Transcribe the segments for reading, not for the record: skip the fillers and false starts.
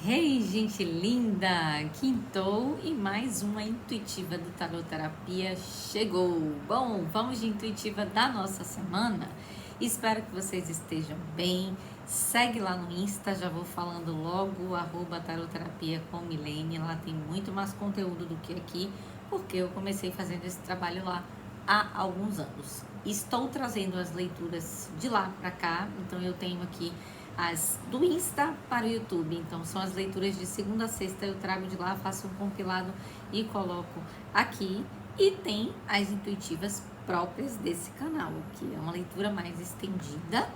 Hey, gente linda! Quintou e mais uma intuitiva do Tarot Terapia chegou. Bom, vamos de intuitiva da nossa semana. Espero que vocês estejam bem. Segue lá no Insta, já vou falando logo, @taroterapia com Milene. Lá tem muito mais conteúdo do que aqui, porque eu comecei fazendo esse trabalho lá há alguns anos. Estou trazendo as leituras de lá para cá, então eu tenho aqui as do Insta para o YouTube. Então são as leituras de segunda a sexta, eu trago de lá, faço um compilado e coloco aqui. E tem as intuitivas próprias desse canal, que é uma leitura mais estendida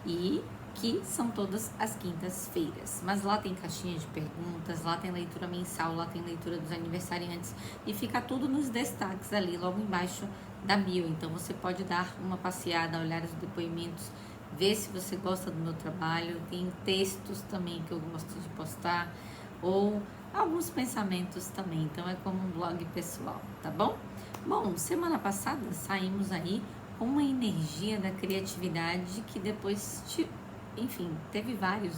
e que são todas as quintas-feiras. Mas lá tem caixinha de perguntas, lá tem leitura mensal, lá tem leitura dos aniversariantes e fica tudo nos destaques ali, logo embaixo da bio. Então você pode dar uma passeada, olhar os depoimentos, ver se você gosta do meu trabalho. Tem textos também que eu gosto de postar, ou alguns pensamentos também, então é como um blog pessoal, tá bom? Bom, semana passada saímos aí com uma energia da criatividade que depois, enfim,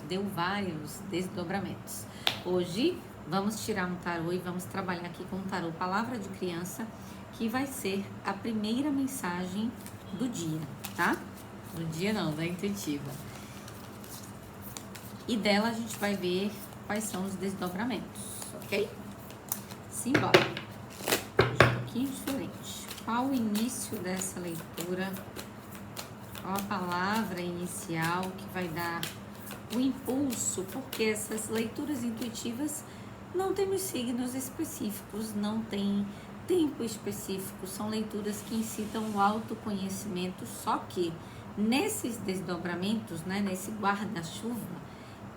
deu vários desdobramentos. Hoje vamos tirar um tarô e vamos trabalhar aqui com um tarô Palavra de Criança, que vai ser a primeira mensagem do dia, tá? Do dia não, da intuitiva. E dela a gente vai ver quais são os desdobramentos, ok? Simbora. Hoje um pouquinho diferente. Qual o início dessa leitura? Qual a palavra inicial que vai dar o impulso? Porque essas leituras intuitivas não temos signos específicos, não tem tempo específico, são leituras que incitam o autoconhecimento, só que nesses desdobramentos, né, nesse guarda-chuva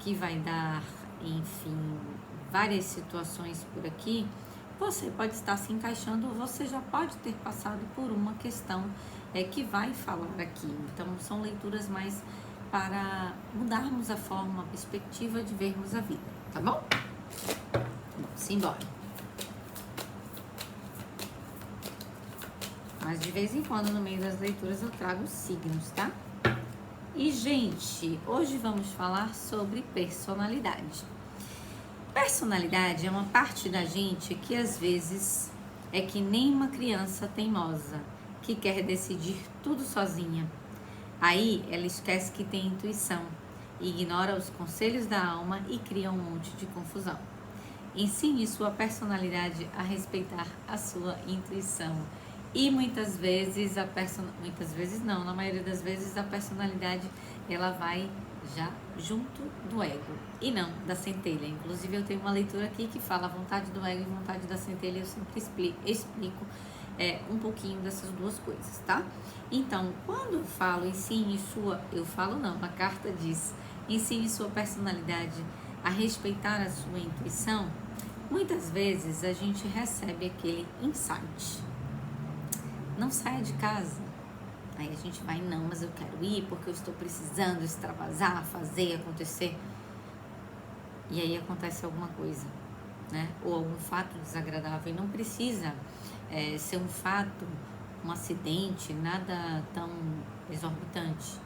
que vai dar, enfim, várias situações por aqui, você pode estar se encaixando ou você já pode ter passado por uma questão que vai falar aqui. Então, são leituras mais para mudarmos a forma, a perspectiva de vermos a vida, tá bom? Bom, simbora. Mas de vez em quando, no meio das leituras, eu trago signos, tá? E, gente, hoje vamos falar sobre personalidade. Personalidade é uma parte da gente que, às vezes, é que nem uma criança teimosa, que quer decidir tudo sozinha. Aí, ela esquece que tem intuição, ignora os conselhos da alma e cria um monte de confusão. Ensine sua personalidade a respeitar a sua intuição. E muitas vezes muitas vezes não, na maioria das vezes a personalidade ela vai já junto do ego e não da centelha. Inclusive eu tenho uma leitura aqui que fala vontade do ego e vontade da centelha. Eu sempre explico um pouquinho dessas duas coisas, tá? Então, quando eu falo ensine sua, a carta diz ensine sua personalidade a respeitar a sua intuição. Muitas vezes a gente recebe aquele insight. Não saia de casa. Aí a gente vai, não, mas eu quero ir porque eu estou precisando extravasar, fazer, acontecer. E aí acontece alguma coisa, né? Ou algum fato desagradável. E não precisa ser um fato, um acidente, nada tão exorbitante.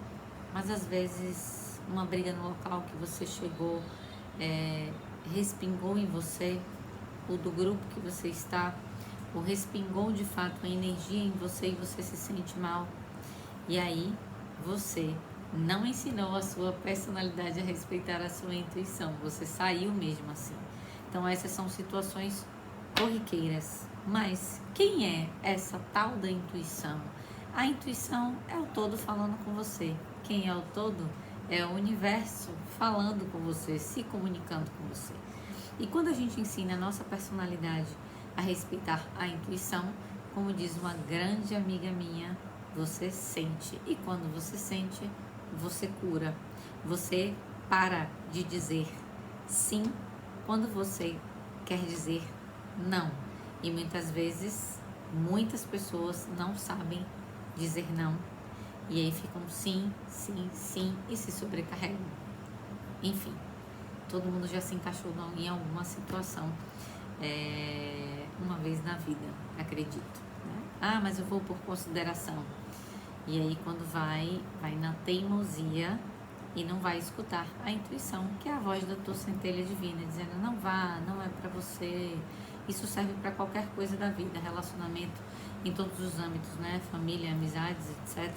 Mas às vezes uma briga no local que você chegou, respingou em você, ou do grupo que você está, ou respingou de fato a energia em você e você se sente mal. E aí você não ensinou a sua personalidade a respeitar a sua intuição, você saiu mesmo assim. Então essas são situações corriqueiras. Mas quem é essa tal da intuição? A intuição é o todo falando com você. Quem é o todo? É o universo falando com você, se comunicando com você. E quando a gente ensina a nossa personalidade a respeitar a intuição, como diz uma grande amiga minha, você sente. E quando você sente, você cura. Você para de dizer sim quando você quer dizer não. E muitas vezes, muitas pessoas não sabem dizer não. E aí ficam sim, sim, sim e se sobrecarregam. Enfim, todo mundo já se encaixou em alguma situação uma vez na vida, acredito, né? Ah, mas eu vou por consideração. E aí quando vai na teimosia, e não vai escutar a intuição, que é a voz da tua centelha divina, dizendo: não vá, não é para você. Isso serve para qualquer coisa da vida, relacionamento em todos os âmbitos, né? Família, amizades, etc.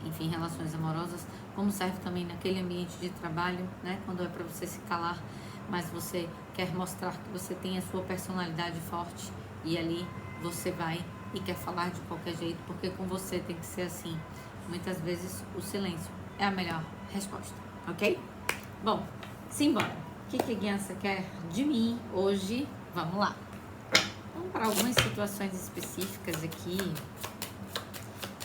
Enfim, relações amorosas, como serve também naquele ambiente de trabalho, né? Quando é para você se calar, mas você quer mostrar que você tem a sua personalidade forte e ali você vai e quer falar de qualquer jeito, porque com você tem que ser assim. Muitas vezes o silêncio é a melhor resposta, ok? Bom, simbora. O que a guiança quer de mim hoje? Vamos lá. Vamos para algumas situações específicas aqui.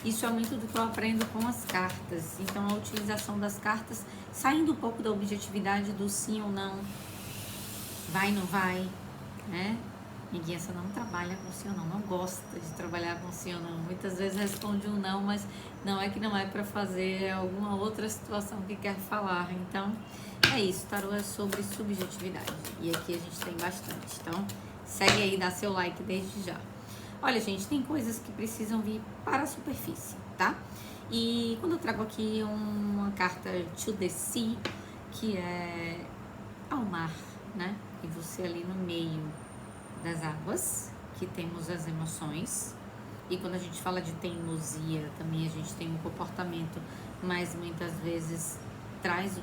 Isso é muito do que eu aprendo com as cartas. Então, a utilização das cartas, saindo um pouco da objetividade do sim ou não, vai, não vai, né? Minha guiança não trabalha com sim ou não, não gosta de trabalhar com sim ou não. Muitas vezes responde um não, mas não é que não é para fazer, é alguma outra situação que quer falar. Então, é isso, tarô é sobre subjetividade. E aqui a gente tem bastante. Então, segue aí, dá seu like desde já. Olha, gente, tem coisas que precisam vir para a superfície, tá? E quando eu trago aqui uma carta to the sea, que é ao mar, né? E você ali no meio das águas, que temos as emoções. E quando a gente fala de teimosia, também a gente tem um comportamento, mas muitas vezes traz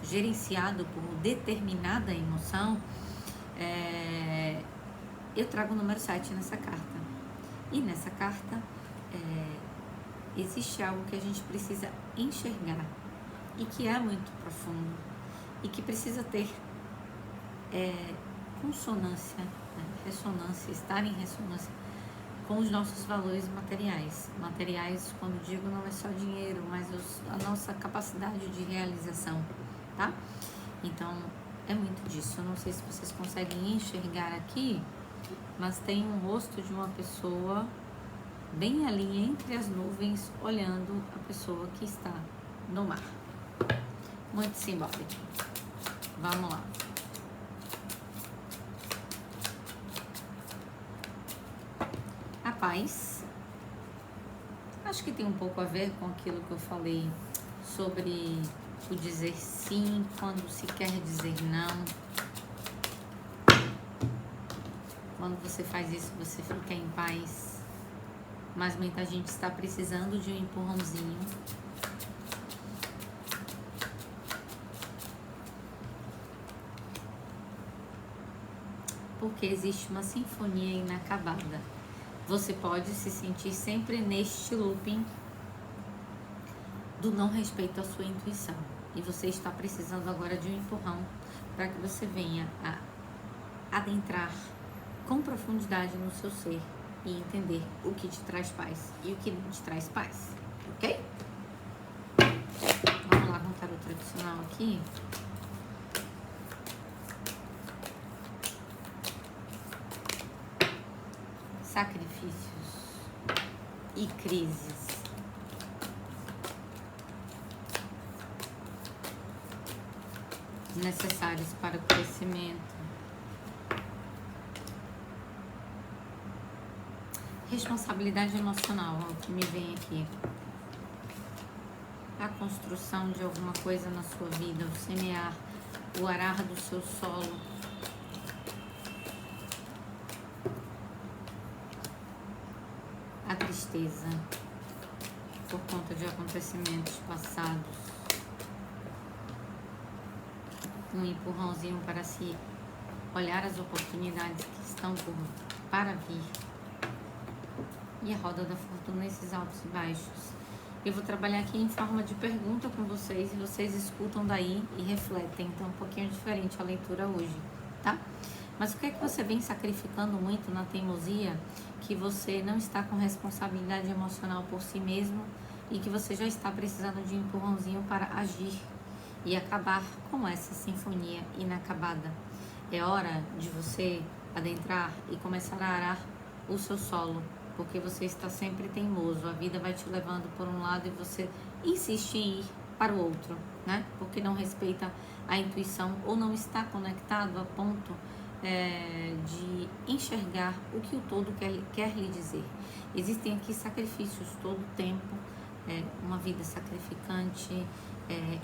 gerenciado por determinada emoção. Eu trago o número 7 nessa carta. E nessa carta existe algo que a gente precisa enxergar e que é muito profundo e que precisa ter consonância, né? Ressonância, estar em ressonância com os nossos valores materiais. Materiais, quando digo, não é só dinheiro, mas a nossa capacidade de realização, tá? Então, é muito disso. Eu não sei se vocês conseguem enxergar aqui, mas tem um rosto de uma pessoa bem ali entre as nuvens, olhando a pessoa que está no mar. Muito simbólico. Vamos lá. A paz. Acho que tem um pouco a ver com aquilo que eu falei sobre o dizer sim quando se quer dizer não. Quando você faz isso, você fica em paz. Mas muita gente está precisando de um empurrãozinho. Porque existe uma sinfonia inacabada. Você pode se sentir sempre neste looping do não respeito à sua intuição. E você está precisando agora de um empurrão para que você venha a adentrar com profundidade no seu ser e entender o que te traz paz e o que não te traz paz, ok? Vamos lá com o tarô tradicional aqui. Sacrifícios e crises. Necessários para o crescimento. Responsabilidade emocional, é o que me vem aqui. A construção de alguma coisa na sua vida, o semear, o arar do seu solo. A tristeza por conta de acontecimentos passados. Um empurrãozinho para se olhar as oportunidades que estão para vir. E a roda da fortuna, esses altos e baixos. Eu vou trabalhar aqui em forma de pergunta com vocês e vocês escutam daí e refletem. Então, um pouquinho diferente a leitura hoje, tá? Mas o que é que você vem sacrificando muito na teimosia, que você não está com responsabilidade emocional por si mesmo e que você já está precisando de um empurrãozinho para agir e acabar com essa sinfonia inacabada? É hora de você adentrar e começar a arar o seu solo, porque você está sempre teimoso, a vida vai te levando por um lado e você insiste em ir para o outro, né? Porque não respeita a intuição ou não está conectado a ponto de enxergar o que o todo quer lhe dizer. Existem aqui sacrifícios todo o tempo uma vida sacrificante,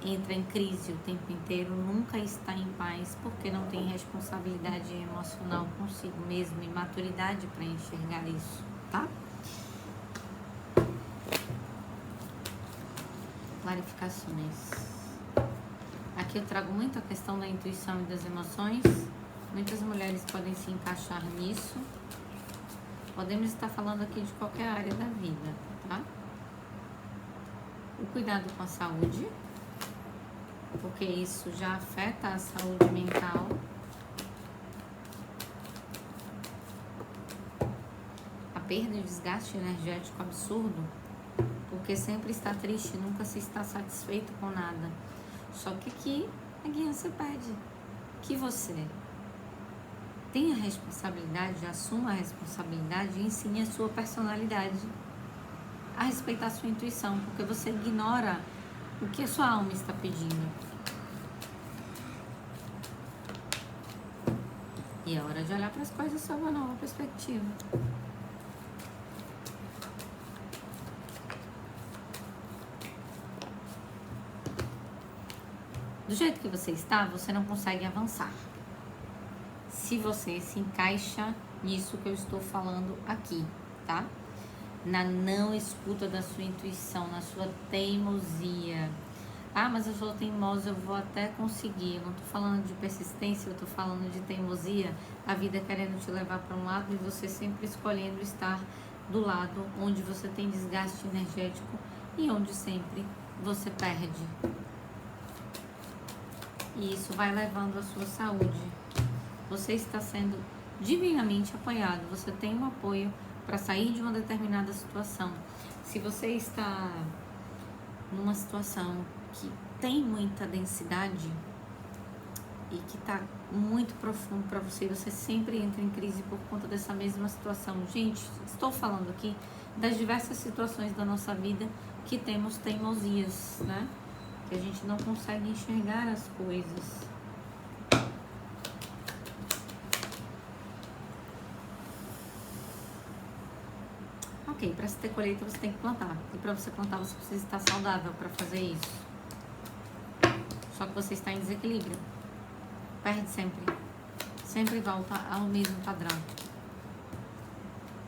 entra em crise o tempo inteiro, nunca está em paz, porque não tem responsabilidade emocional consigo mesmo e maturidade para enxergar isso, tá? Clarificações. Aqui eu trago muito a questão da intuição e das emoções. Muitas mulheres podem se encaixar nisso. Podemos estar falando aqui de qualquer área da vida, tá? O cuidado com a saúde, porque isso já afeta a saúde mental. A perda e o desgaste energético absurdo, porque sempre está triste, nunca se está satisfeito com nada. Só que aqui a guiança pede que você tenha responsabilidade, assuma a responsabilidade e ensine a sua personalidade a respeitar a sua intuição, porque você ignora o que a sua alma está pedindo. E é hora de olhar para as coisas sob uma nova perspectiva. Do jeito que você está, você não consegue avançar. Se você se encaixa nisso que eu estou falando aqui, tá? Na não escuta da sua intuição, na sua teimosia. Ah, mas eu sou teimosa, eu vou até conseguir. Eu não tô falando de persistência, eu tô falando de teimosia. A vida querendo te levar para um lado e você sempre escolhendo estar do lado onde você tem desgaste energético e onde sempre você perde. E isso vai levando a sua saúde. Você está sendo divinamente apoiado. Você tem um apoio para sair de uma determinada situação. Se você está numa situação que tem muita densidade e que está muito profundo para você, você sempre entra em crise por conta dessa mesma situação. Gente, estou falando aqui das diversas situações da nossa vida que temos teimosias, né? Que a gente não consegue enxergar as coisas. Ok, para se ter colheita você tem que plantar. E para você plantar você precisa estar saudável para fazer isso. Só que você está em desequilíbrio. Perde sempre. Sempre volta ao mesmo padrão.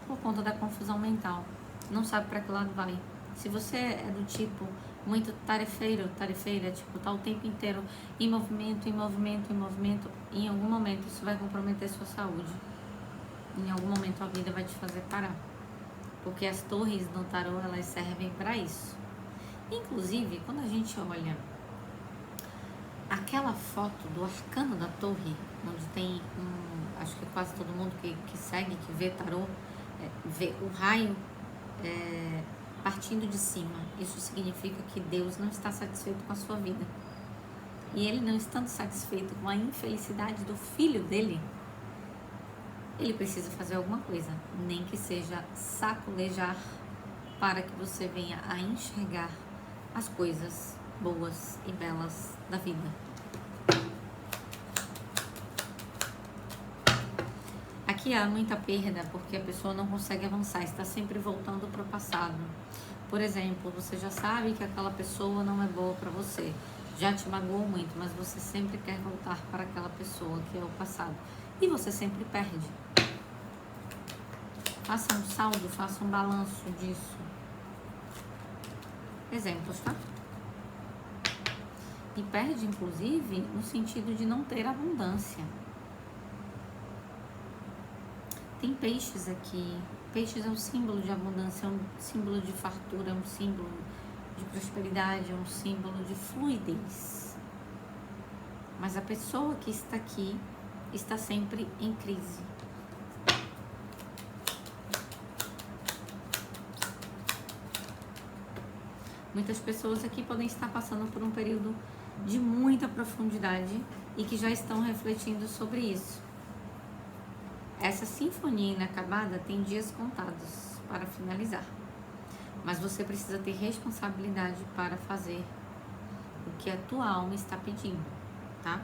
Por conta da confusão mental. Não sabe para que lado vai. Se você é do tipo muito tarefeira, tipo, tá o tempo inteiro em movimento, em algum momento isso vai comprometer sua saúde. Em algum momento a vida vai te fazer parar. Porque as torres no tarô, elas servem para isso. Inclusive, quando a gente olha aquela foto do arcano da torre, onde tem acho que quase todo mundo que segue, que vê tarô, vê o raio partindo de cima. Isso significa que Deus não está satisfeito com a sua vida. E ele não estando satisfeito com a infelicidade do filho dele, ele precisa fazer alguma coisa, nem que seja sacolejar, para que você venha a enxergar as coisas boas e belas da vida. Aqui há muita perda porque a pessoa não consegue avançar, está sempre voltando para o passado. Por exemplo, você já sabe que aquela pessoa não é boa para você, já te magoou muito, mas você sempre quer voltar para aquela pessoa que é o passado. E você sempre perde. Faça um saldo, faça um balanço disso. Exemplos, tá? E perde, inclusive, no sentido de não ter abundância. Tem peixes aqui. Peixes é um símbolo de abundância, é um símbolo de fartura, é um símbolo de prosperidade, é um símbolo de fluidez. Mas a pessoa que está aqui está sempre em crise. Muitas pessoas aqui podem estar passando por um período de muita profundidade e que já estão refletindo sobre isso. Essa sinfonia inacabada tem dias contados para finalizar. Mas você precisa ter responsabilidade para fazer o que a tua alma está pedindo, tá?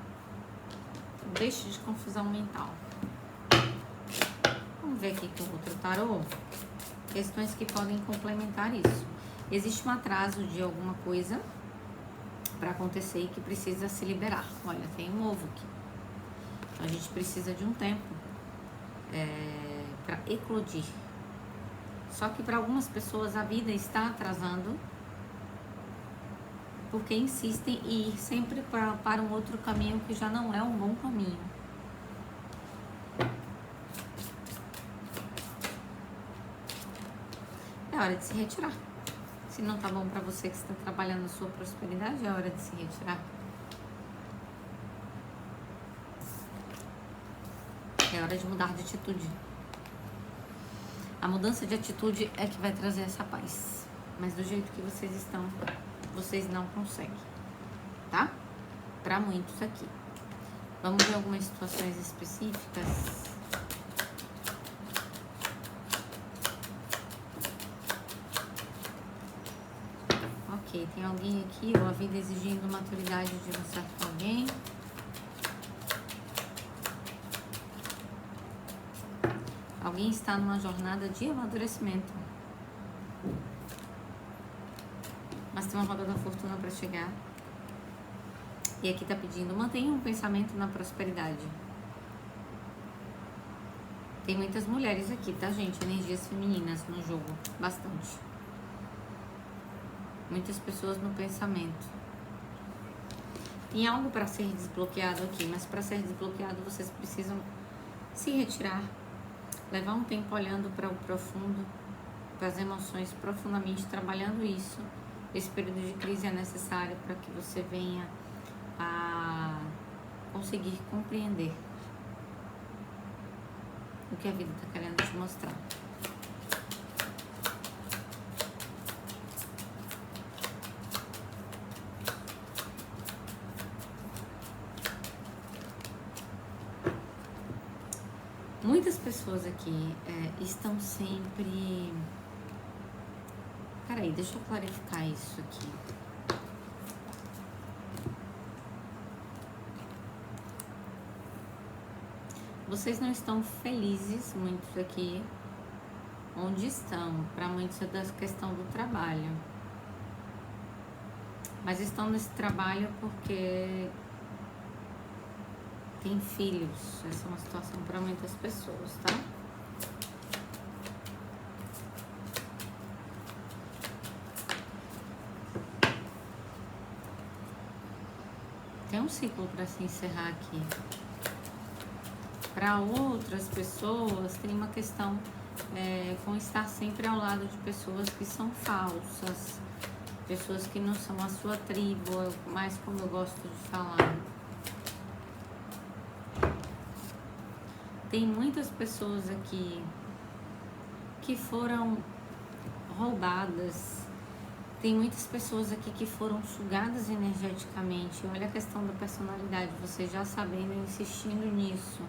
Então, deixe de confusão mental. Vamos ver aqui com o outro tarô questões que podem complementar isso. Existe um atraso de alguma coisa para acontecer e que precisa se liberar. Olha, tem um ovo aqui. Então a gente precisa de um tempo para eclodir. Só que para algumas pessoas a vida está atrasando porque insistem em ir sempre para um outro caminho que já não é um bom caminho. É hora de se retirar. Se não tá bom para você que está trabalhando a sua prosperidade, é hora de se retirar. É hora de mudar de atitude. A mudança de atitude é que vai trazer essa paz. Mas do jeito que vocês estão, vocês não conseguem, tá? Para muitos aqui. Vamos ver algumas situações específicas. Ok, tem alguém aqui, ó, a vida exigindo maturidade de um certo alguém. Alguém está numa jornada de amadurecimento. Mas tem uma roda da fortuna para chegar. E aqui tá pedindo, mantenha um pensamento na prosperidade. Tem muitas mulheres aqui, tá, gente? Energias femininas no jogo, bastante. Muitas pessoas no pensamento. Tem algo para ser desbloqueado aqui, mas para ser desbloqueado vocês precisam se retirar, levar um tempo olhando para o profundo, para as emoções profundamente, trabalhando isso. Esse período de crise é necessário para que você venha a conseguir compreender o que a vida está querendo te mostrar. Muitas pessoas aqui estão sempre... Peraí, deixa eu clarificar isso aqui. Vocês não estão felizes, muitos aqui, onde estão. Para muitos é da questão do trabalho. Mas estão nesse trabalho porque tem filhos. Essa é uma situação para muitas pessoas, tá? Tem um ciclo para se encerrar aqui. Para outras pessoas, tem uma questão com estar sempre ao lado de pessoas que são falsas, pessoas que não são a sua tribo, mais como eu gosto de falar. Tem muitas pessoas aqui que foram roubadas. Tem muitas pessoas aqui que foram sugadas energeticamente. Olha a questão da personalidade, você já sabendo e insistindo nisso.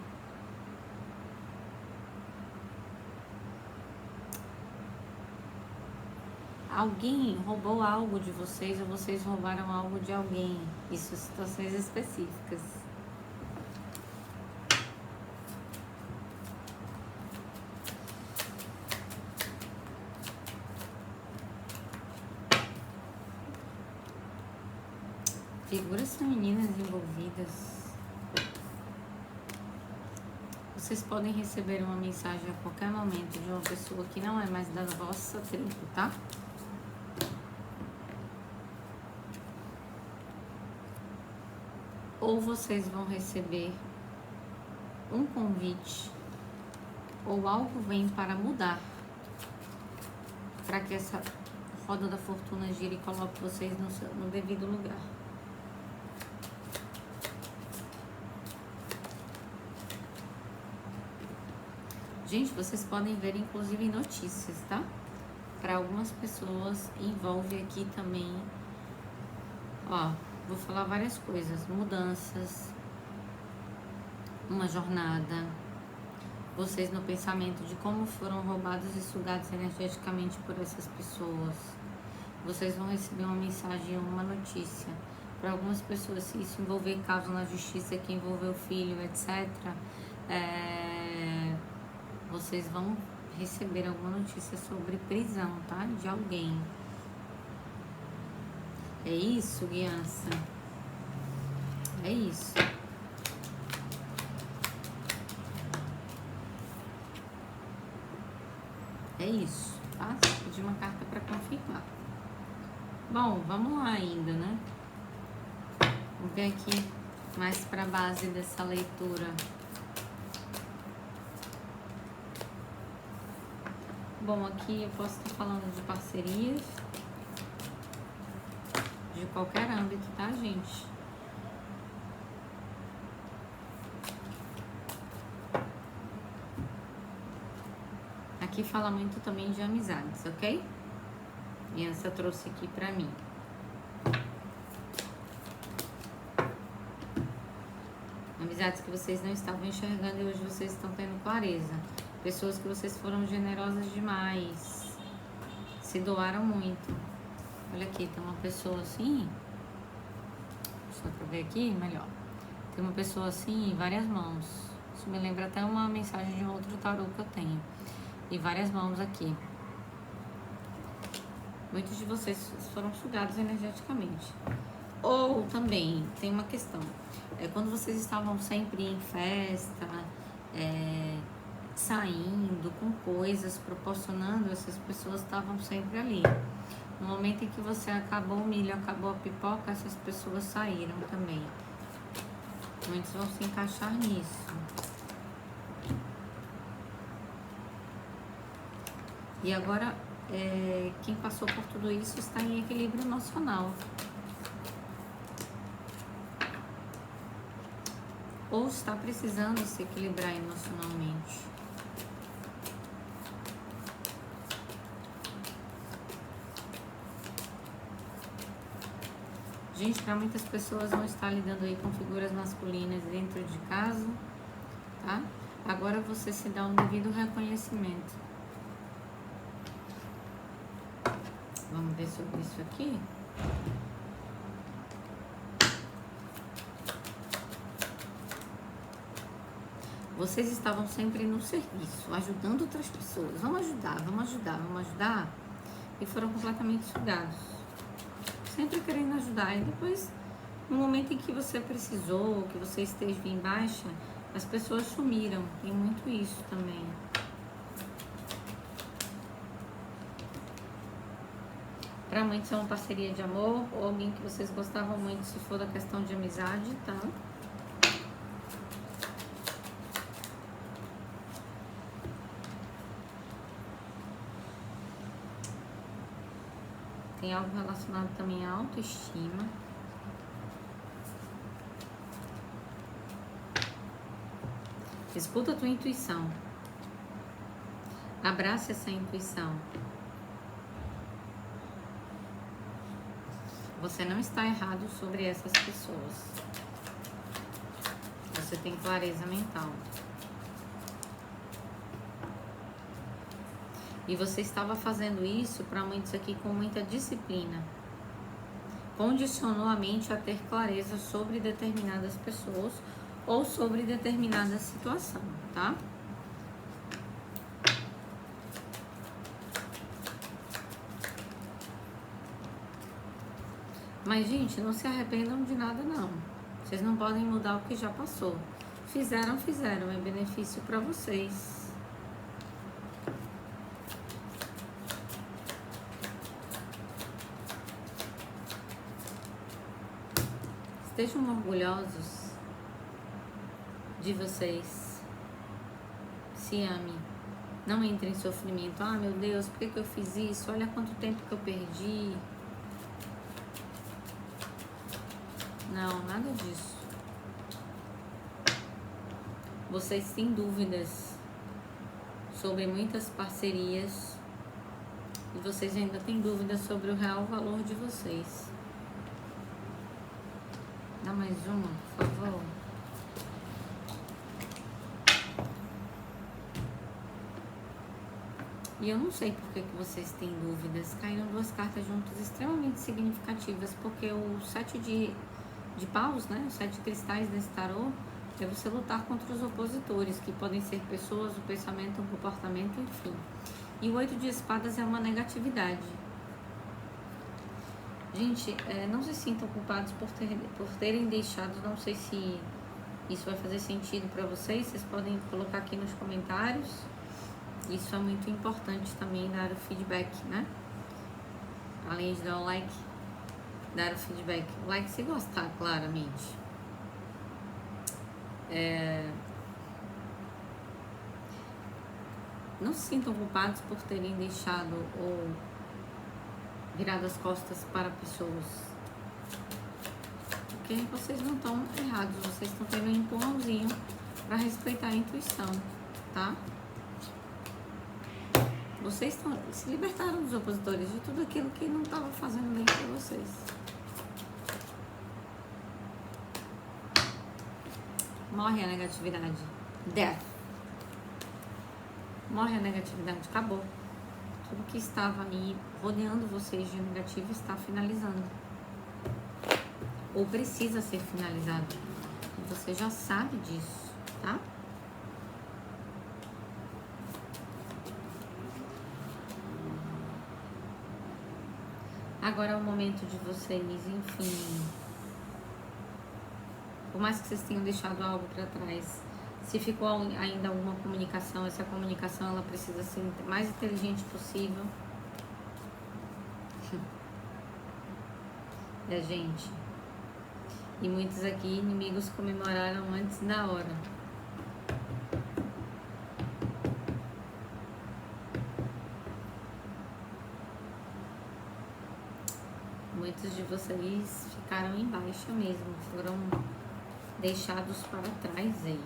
Alguém roubou algo de vocês ou vocês roubaram algo de alguém. Isso, situações específicas. Figuras femininas envolvidas. Vocês podem receber uma mensagem a qualquer momento de uma pessoa que não é mais da vossa tribo, tá? Ou vocês vão receber um convite, ou algo vem para mudar, para que essa roda da fortuna gire e coloque vocês no devido lugar. Gente, vocês podem ver inclusive notícias, tá? Para algumas pessoas envolve aqui também, ó, vou falar várias coisas, mudanças, uma jornada, vocês no pensamento de como foram roubados e sugados energeticamente por essas pessoas. Vocês vão receber uma mensagem, uma notícia. Para algumas pessoas, se isso envolver caso na justiça que envolveu o filho, etc., vocês vão receber alguma notícia sobre prisão, tá? De alguém. É isso, guiança. É isso. É isso, tá? Só pedir uma carta para confirmar. Bom, vamos lá ainda, né? Vamos ver aqui mais para a base dessa leitura. Bom, aqui eu posso estar falando de parcerias, de qualquer âmbito, tá, gente? Aqui fala muito também de amizades, ok? E essa trouxe aqui pra mim. Amizades que vocês não estavam enxergando e hoje vocês estão tendo clareza. Pessoas que vocês foram generosas demais. Se doaram muito. Olha aqui, tem uma pessoa assim. Só pra ver aqui, melhor. Tem uma pessoa assim em várias mãos. Isso me lembra até uma mensagem de um outro tarô que eu tenho. E várias mãos aqui. Muitos de vocês foram sugados energeticamente. Ou também, tem uma questão. Quando vocês estavam sempre em festa, saindo com coisas, proporcionando, essas pessoas estavam sempre ali. No momento em que você acabou o milho, acabou a pipoca, essas pessoas saíram também. Muitos vão se encaixar nisso. E agora, quem passou por tudo isso está em equilíbrio emocional. Ou está precisando se equilibrar emocionalmente. Gente, para muitas pessoas vão estar lidando aí com figuras masculinas dentro de casa, tá? Agora você se dá um devido reconhecimento. Vamos ver sobre isso aqui. Vocês estavam sempre no serviço, ajudando outras pessoas. Vamos ajudar, vamos ajudar, vamos ajudar. E foram completamente sugados. Sempre querendo ajudar. E depois, no momento em que você precisou, que você esteve em baixa, as pessoas sumiram. Tem muito isso também. Para muitos é uma parceria de amor, ou alguém que vocês gostavam muito, se for da questão de amizade, tá? Tem algo relacionado também à autoestima. Escuta a tua intuição. Abraça essa intuição. Você não está errado sobre essas pessoas. Você tem clareza mental. E você estava fazendo isso, para muitos aqui, com muita disciplina. Condicionou a mente a ter clareza sobre determinadas pessoas ou sobre determinada situação, tá? Mas, gente, não se arrependam de nada, não. Vocês não podem mudar o que já passou. Fizeram, é benefício para vocês. Estejam orgulhosos de vocês. Se ame. Não entre em sofrimento. Ah, meu Deus, por que eu fiz isso? Olha quanto tempo que eu perdi. Não, nada disso. Vocês têm dúvidas sobre muitas parcerias e vocês ainda têm dúvidas sobre o real valor de vocês. Dá mais uma, por favor. E eu não sei por que vocês têm dúvidas. Caíram duas cartas juntas extremamente significativas, porque o 7 de paus, né? O 7 de cristais desse tarô é você lutar contra os opositores, que podem ser pessoas, o pensamento, o comportamento, enfim. E o 8 de espadas é uma negatividade. Gente, não se sintam culpados por terem deixado, não sei se isso vai fazer sentido para vocês podem colocar aqui nos comentários. Isso é muito importante também, dar o feedback, né? Além de dar o like, dar o feedback. O like se gostar, claramente. Não se sintam culpados por terem deixado ou virado as costas para pessoas. Porque vocês não estão errados, vocês estão tendo um empurrãozinho para respeitar a intuição, tá? Vocês se libertaram dos opositores, de tudo aquilo que não estava fazendo bem para vocês. Morre a negatividade. Death. Morre a negatividade. Acabou. Tudo que estava aí rodeando vocês de negativo está finalizando. Ou precisa ser finalizado. Você já sabe disso, tá? Agora é o momento de vocês, enfim. Por mais que vocês tenham deixado algo para trás, se ficou ainda alguma comunicação, essa comunicação ela precisa ser o mais inteligente possível. Gente. E muitos aqui inimigos comemoraram antes da hora. Muitos de vocês ficaram em baixa mesmo, foram deixados para trás aí.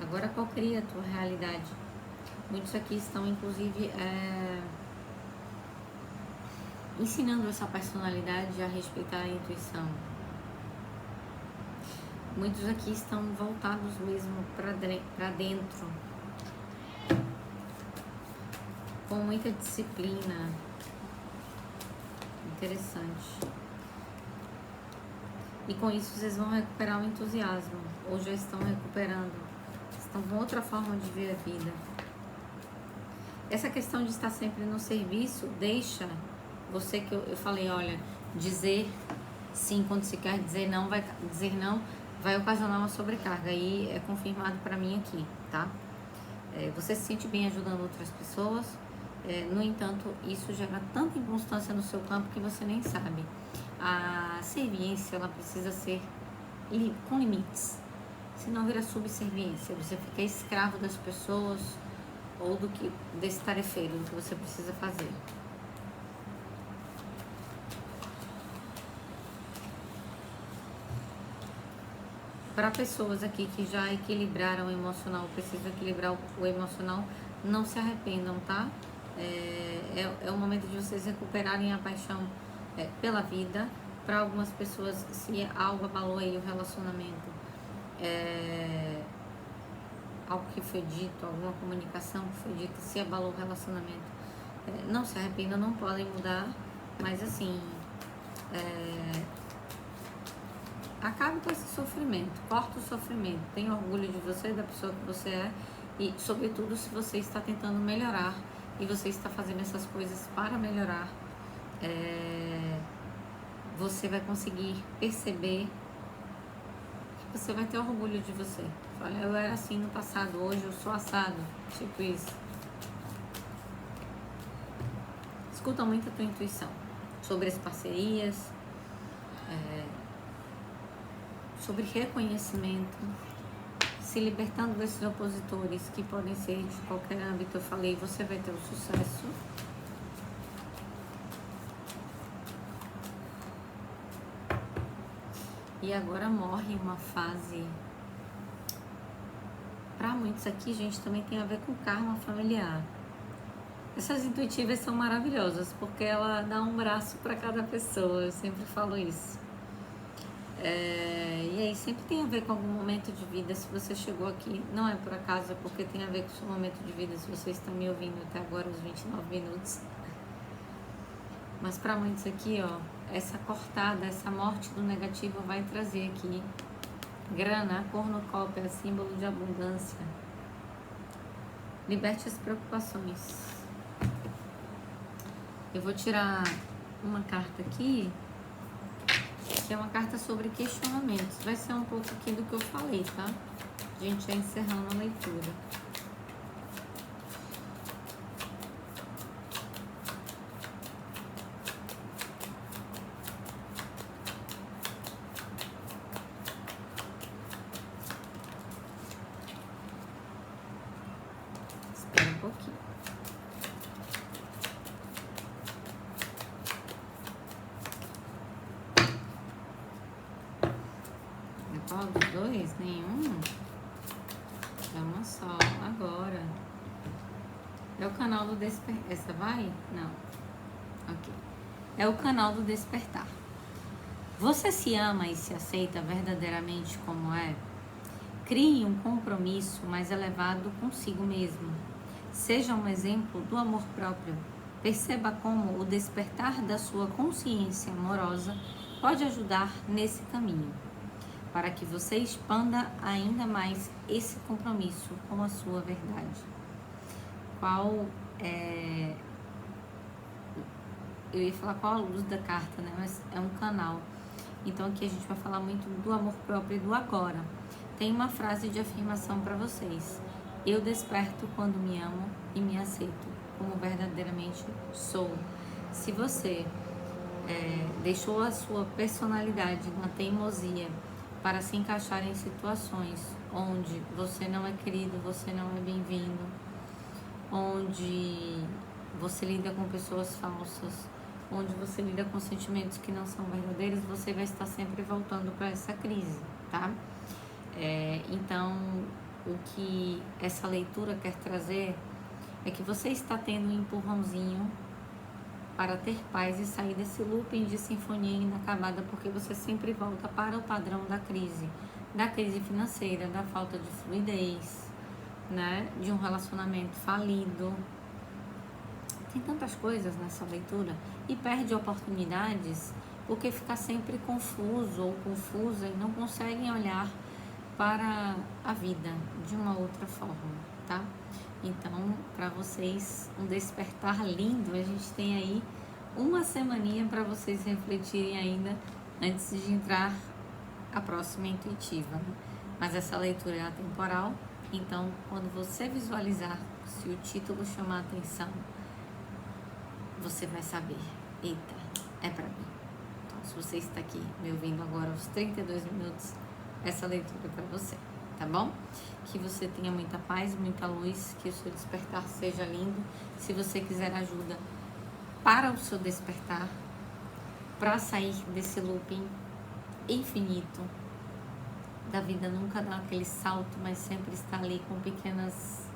Agora qual cria a tua realidade? Muitos aqui estão inclusive ensinando essa personalidade a respeitar a intuição. Muitos aqui estão voltados mesmo para dentro, com muita disciplina. Interessante. E com isso vocês vão recuperar o entusiasmo, ou já estão recuperando, estão com outra forma de ver a vida. Essa questão de estar sempre no serviço deixa você, que eu falei, olha, dizer sim quando se quer dizer não, vai ocasionar uma sobrecarga, e é confirmado para mim aqui, tá? Você se sente bem ajudando outras pessoas, no entanto, isso gera tanta inconstância no seu campo que você nem sabe. A serviência, ela precisa ser com limites, senão vira subserviência, você fica escravo das pessoas ou desse tarefeiro, do que você precisa fazer. Para pessoas aqui que já equilibraram o emocional, precisam equilibrar o emocional, não se arrependam, tá? É o momento de vocês recuperarem a paixão pela vida. Para algumas pessoas, se algo abalou aí o relacionamento, algo que foi dito, alguma comunicação que foi dita, se abalou o relacionamento, não se arrependam, não podem mudar, mas assim, acabe com esse sofrimento, corta o sofrimento, tenha orgulho de você, da pessoa que você é, e sobretudo se você está tentando melhorar e você está fazendo essas coisas para melhorar, você vai conseguir perceber que você vai ter orgulho de você. Olha, eu era assim no passado, hoje eu sou assado, tipo isso. Escuta muito a tua intuição sobre as parcerias, sobre reconhecimento, se libertando desses opositores que podem ser de qualquer âmbito. Eu falei, você vai ter o sucesso. E agora morre uma fase. Para muitos aqui, gente, também tem a ver com karma familiar. Essas intuitivas são maravilhosas, porque ela dá um braço para cada pessoa, eu sempre falo isso. E aí sempre tem a ver com algum momento de vida. Se você chegou aqui, não é por acaso, é porque tem a ver com o seu momento de vida. Se você está me ouvindo até agora, os 29 minutos. Mas para muitos aqui, ó, essa cortada, essa morte do negativo vai trazer aqui grana. A cornucópia é símbolo de abundância. Liberte as preocupações. Eu vou tirar uma carta aqui, que é uma carta sobre questionamentos. Vai ser um pouco aqui do que eu falei, tá? A gente já encerrando a leitura. Espera um pouquinho. Qual dos dois? Nenhum? É uma só. Agora. É o canal do despertar. Essa vai? Não. Ok. É o canal do despertar. Você se ama e se aceita verdadeiramente como é? Crie um compromisso mais elevado consigo mesmo. Seja um exemplo do amor próprio. Perceba como o despertar da sua consciência amorosa pode ajudar nesse caminho, para que você expanda ainda mais esse compromisso com a sua verdade. Qual é... Eu ia falar qual a luz da carta, né? Mas é um canal. Então aqui a gente vai falar muito do amor próprio e do agora. Tem uma frase de afirmação para vocês. Eu desperto quando me amo e me aceito como verdadeiramente sou. Se você deixou a sua personalidade na teimosia para se encaixar em situações onde você não é querido, você não é bem-vindo, onde você lida com pessoas falsas, onde você lida com sentimentos que não são verdadeiros, você vai estar sempre voltando para essa crise, tá? Então, o que essa leitura quer trazer é que você está tendo um empurrãozinho para ter paz e sair desse looping de sinfonia inacabada, porque você sempre volta para o padrão da crise financeira, da falta de fluidez, né? De um relacionamento falido. Tem tantas coisas nessa leitura e perde oportunidades porque fica sempre confuso ou confusa e não conseguem olhar para a vida de uma outra forma, tá? Então, para vocês, um despertar lindo. A gente tem aí uma semaninha para vocês refletirem ainda antes de entrar a próxima intuitiva, né? Mas essa leitura é atemporal, então quando você visualizar, se o título chamar a atenção, você vai saber, eita, é para mim. Então, se você está aqui me ouvindo agora aos 32 minutos, essa leitura é para você, tá bom? Que você tenha muita paz, muita luz, que o seu despertar seja lindo. Se você quiser ajuda para o seu despertar, para sair desse looping infinito da vida, nunca dá aquele salto, mas sempre está ali com pequenas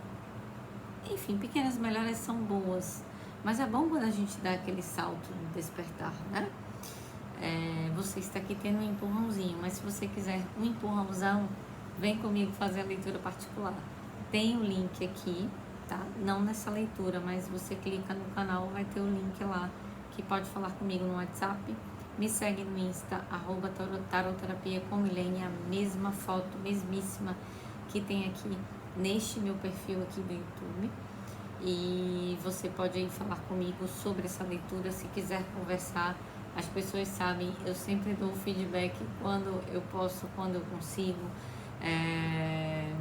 melhoras são boas, mas é bom quando a gente dá aquele salto no despertar, né? Você está aqui tendo um empurrãozinho, mas se você quiser um empurrãozão, vem comigo fazer a leitura particular. Tem o link aqui, tá? Não nessa leitura, mas você clica no canal, vai ter o link lá, que pode falar comigo no WhatsApp. Me segue no Insta, @taroterapia com Milene, a mesma foto, mesmíssima, que tem aqui neste meu perfil aqui do YouTube. E você pode aí falar comigo sobre essa leitura, se quiser conversar. As pessoas sabem, eu sempre dou feedback quando eu posso, quando eu consigo,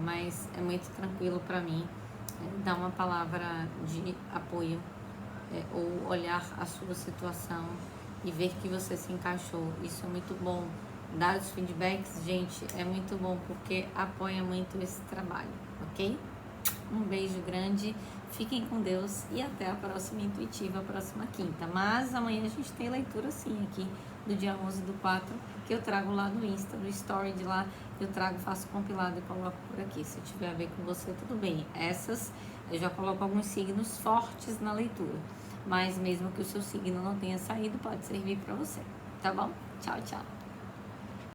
mas é muito tranquilo para mim dar uma palavra de apoio ou olhar a sua situação e ver que você se encaixou. Isso é muito bom. Dar os feedbacks, gente, é muito bom porque apoia muito esse trabalho, ok? Um beijo grande, fiquem com Deus e até a próxima intuitiva, a próxima quinta. Mas amanhã a gente tem leitura sim aqui, do dia 11/4, que eu trago lá no Insta, no story de lá, eu trago, faço compilado e coloco por aqui. Se tiver a ver com você, tudo bem. Essas, eu já coloco alguns signos fortes na leitura, mas mesmo que o seu signo não tenha saído, pode servir para você, tá bom? Tchau, tchau.